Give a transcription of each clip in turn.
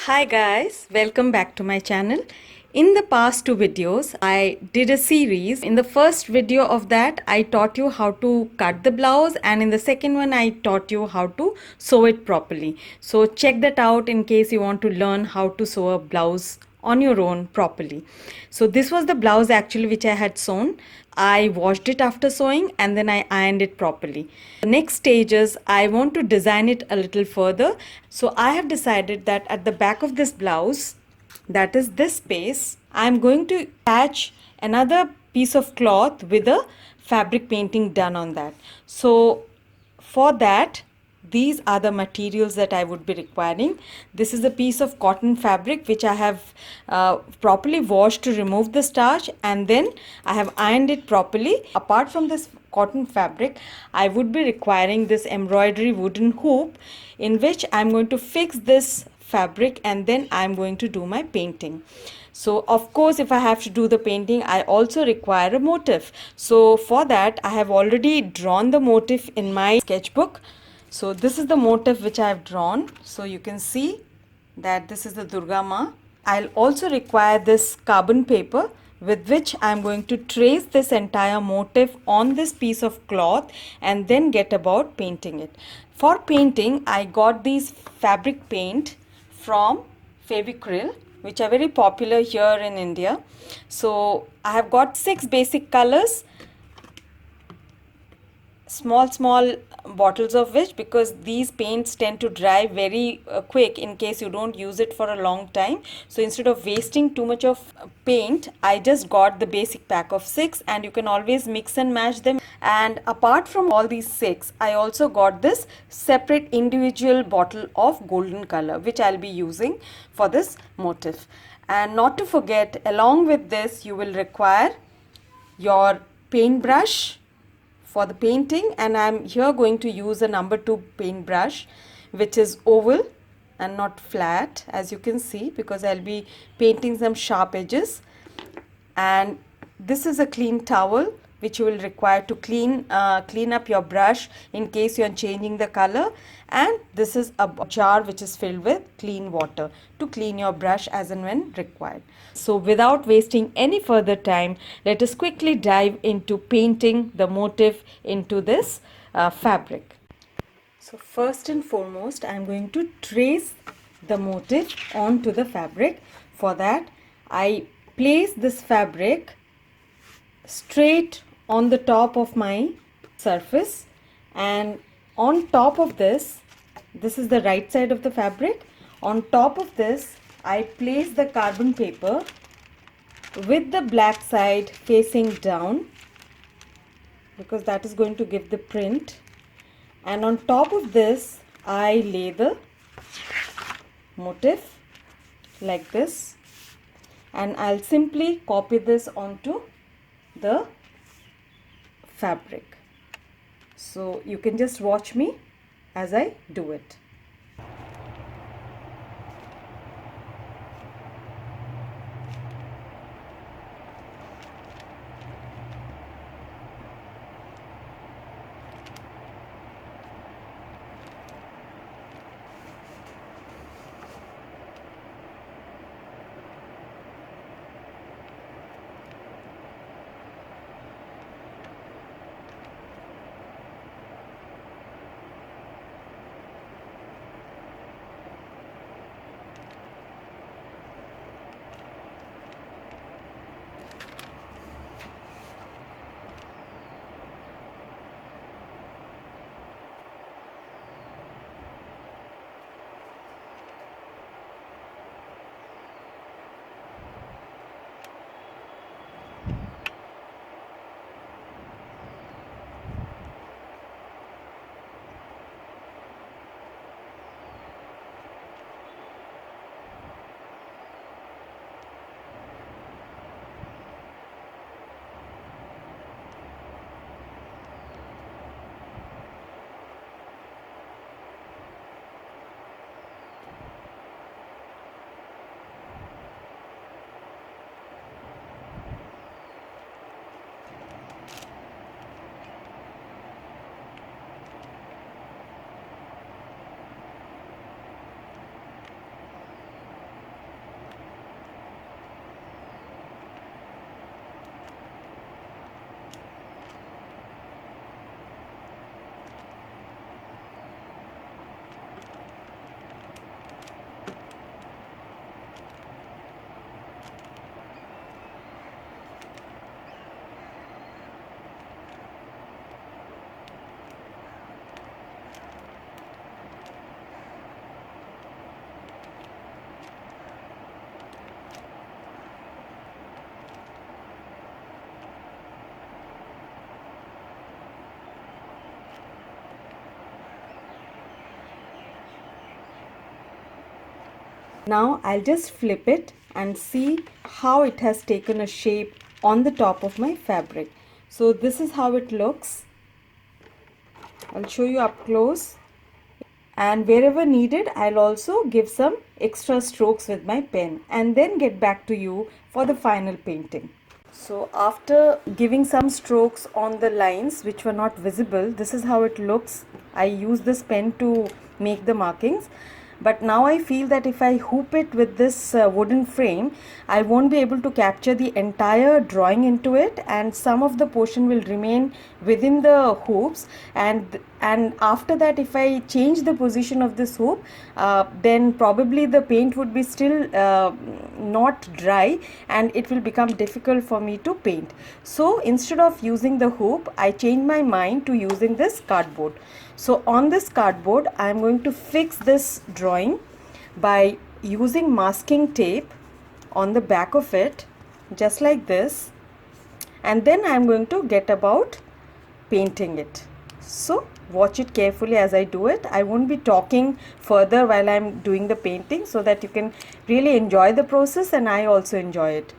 Hi guys, welcome back to my channel. In the past two videos, I did a series. In the first video of that, I taught you how to cut the blouse, and in the second one, I taught you how to sew it properly. So check that out in case you want to learn how to sew a blouse on your own properly. So this was the blouse actually which I had sewn. I washed it after sewing and then I ironed it properly. The next stage is I want to design it a little further. So I have decided that at the back of this blouse, that is this space, I'm going to attach another piece of cloth with a fabric painting done on that. So for that, these are the materials that I would be requiring. This is a piece of cotton fabric which I have properly washed to remove the starch, and then I have ironed it properly. Apart from this cotton fabric, I would be requiring this embroidery wooden hoop in which I'm going to fix this fabric and then I'm going to do my painting. So of course, if I have to do the painting, I also require a motif. So for that, I have already drawn the motif in my sketchbook. So this is the motif which I have drawn. So you can see that this is the Durga Maa. I'll also require this carbon paper with which I'm going to trace this entire motif on this piece of cloth and then get about painting it. For painting, I got these fabric paint from Fevicryl, which are very popular here in India. So I have got 6 basic colors, small bottles of which, because these paints tend to dry very quick in case you don't use it for a long time. So instead of wasting too much of paint, I just got the basic pack of 6, and you can always mix and match them. And apart from all these 6, I also got this separate individual bottle of golden color which I'll be using for this motif. And not to forget, along with this you will require your paintbrush for the painting, and I'm here going to use a number 2 paintbrush which is oval and not flat, as you can see, because I'll be painting some sharp edges. And this is a clean towel which you will require to clean up your brush in case you are changing the color, and this is a jar which is filled with clean water to clean your brush as and when required. So without wasting any further time, let us quickly dive into painting the motif into this fabric. So first and foremost, I am going to trace the motif onto the fabric. For that, I place this fabric straight on the top of my surface, and on top of this is the right side of the fabric. On top of this, I place the carbon paper with the black side facing down, because that is going to give the print. And on top of this, I lay the motif like this, and I'll simply copy this onto the fabric. So you can just watch me as I do it. Now I'll just flip it and see how it has taken a shape on the top of my fabric. So this is how it looks. I'll show you up close, and wherever needed I'll also give some extra strokes with my pen and then get back to you for the final painting. So after giving some strokes on the lines which were not visible, this is how it looks. I use this pen to make the markings, but now I feel that if I hoop it with this wooden frame, I won't be able to capture the entire drawing into it, and some of the portion will remain within the hoops, and after that if I change the position of this hoop, then probably the paint would be still not dry and it will become difficult for me to paint. So instead of using the hoop, I changed my mind to using this cardboard. So on this cardboard I am going to fix this drawing by using masking tape on the back of it, just like this, and then I am going to get about painting it. So watch it carefully as I do it. I won't be talking further while I'm doing the painting, so that you can really enjoy the process and I also enjoy it.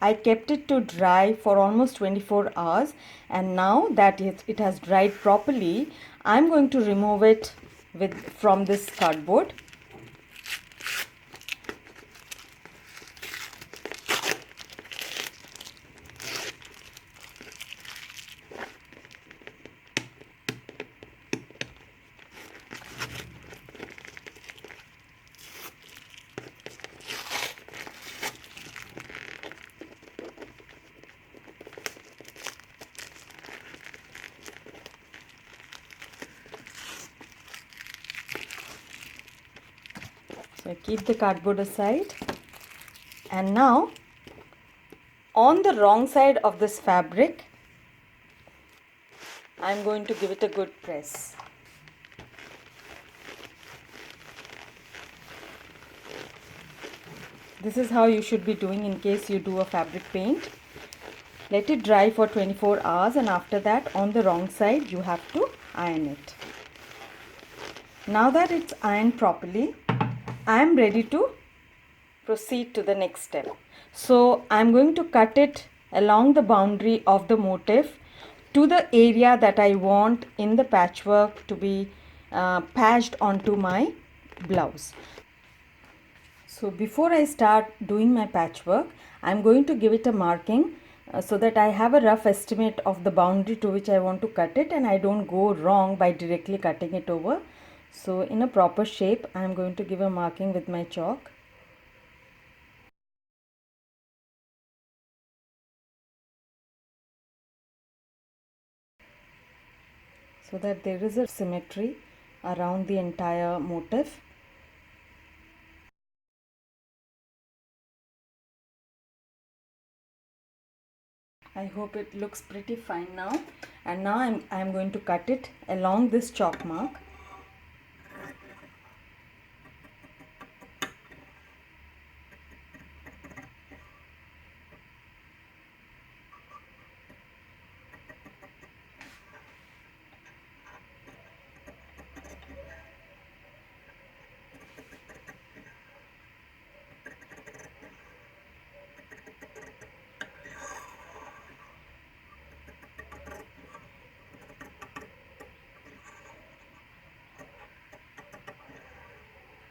I kept it to dry for almost 24 hours, and now that it has dried properly, I'm going to remove it from this cardboard. So I keep the cardboard aside, and now on the wrong side of this fabric, I'm going to give it a good press. This is how you should be doing in case you do a fabric paint. Let it dry for 24 hours, and after that, on the wrong side, you have to iron it. Now that it's ironed properly, I am ready to proceed to the next step. So I'm going to cut it along the boundary of the motif to the area that I want in the patchwork to be patched onto my blouse. So before I start doing my patchwork, I'm going to give it a marking so that I have a rough estimate of the boundary to which I want to cut it, and I don't go wrong by directly cutting it over. So in a proper shape, I'm going to give a marking with my chalk. So that there is a symmetry around the entire motif. I hope it looks pretty fine now. And now I'm going to cut it along this chalk mark.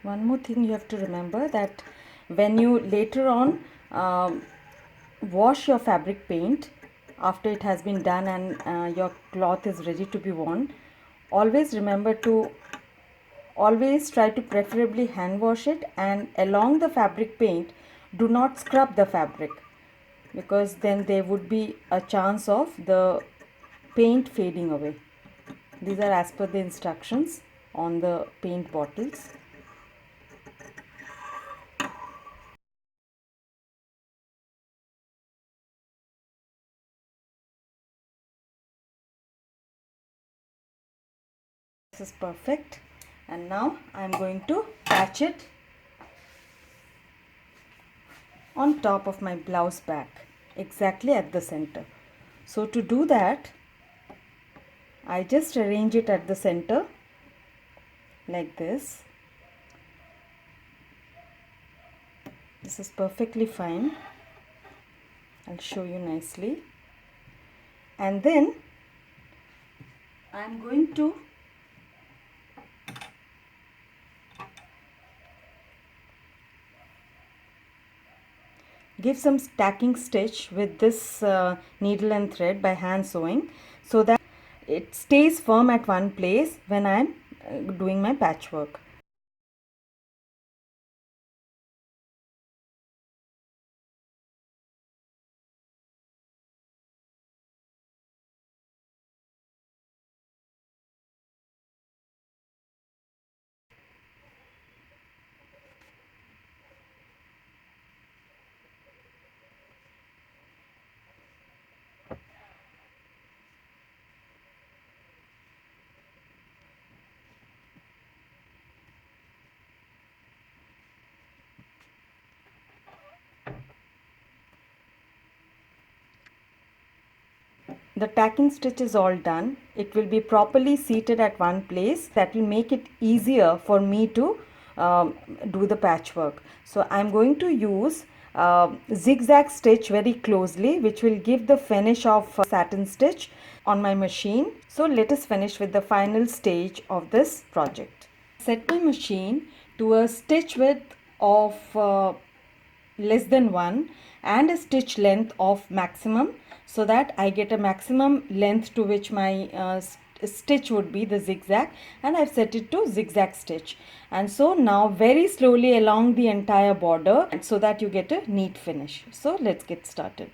One more thing you have to remember, that when you later on wash your fabric paint after it has been done and your cloth is ready to be worn, always remember to always try to preferably hand wash it, and along the fabric paint do not scrub the fabric, because then there would be a chance of the paint fading away. These are as per the instructions on the paint bottles. This is perfect, and now I am going to patch it on top of my blouse back, exactly at the center. So to do that, I just arrange it at the center like this. This is perfectly fine. I'll show you nicely. And then I'm going to give some stacking stitch with this needle and thread by hand sewing, so that it stays firm at one place when I am doing my patchwork. The tacking stitch is all done. It will be properly seated at one place. That will make it easier for me to do the patchwork. So I'm going to use zigzag stitch very closely, which will give the finish of satin stitch on my machine. So let us finish with the final stage of this project. Set my machine to a stitch width of less than 1 and a stitch length of maximum, so that I get a maximum length to which my stitch would be the zigzag, and I've set it to zigzag stitch. And so now very slowly along the entire border, so that you get a neat finish. So let's get started.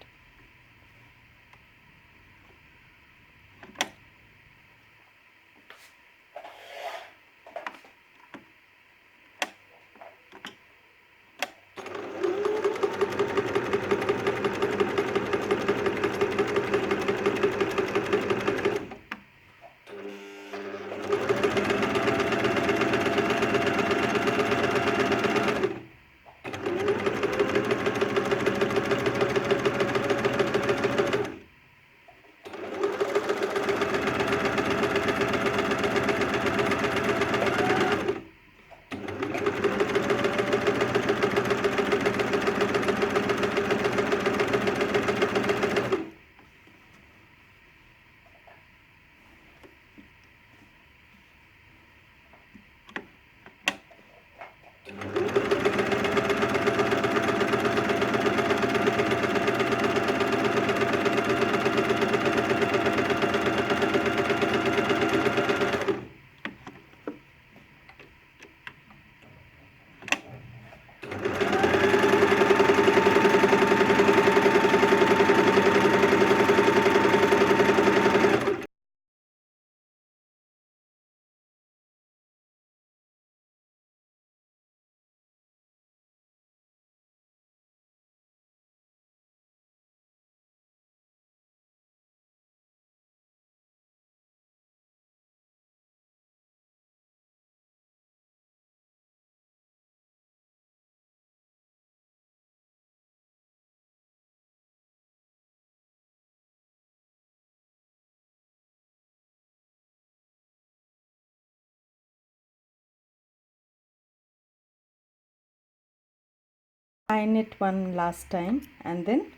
Iron it one last time and then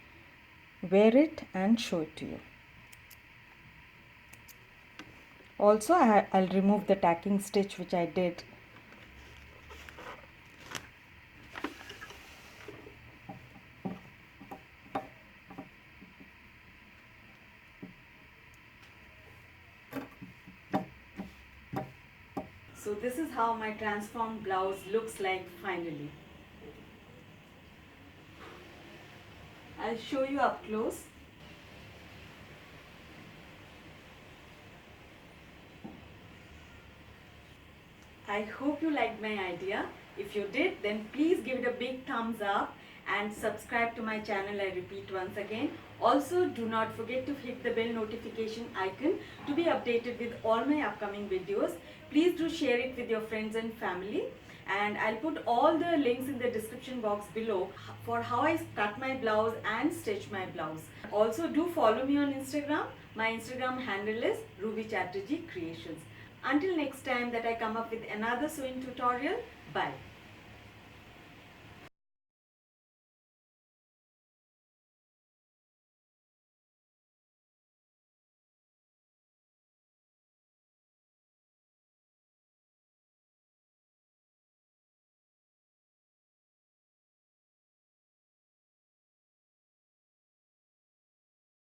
wear it and show it to you. Also I'll remove the tacking stitch which I did. So this is how my transformed blouse looks like finally. I'll show you up close. I hope you liked my idea. If you did, then please give it a big thumbs up and subscribe to my channel, I repeat once again. Also, do not forget to hit the bell notification icon to be updated with all my upcoming videos. Please do share it with your friends and family. And I'll put all the links in the description box below for how I cut my blouse and stitch my blouse. Also, do follow me on Instagram. My Instagram handle is Chatterjee Creations. Until next time that I come up with another sewing tutorial, bye.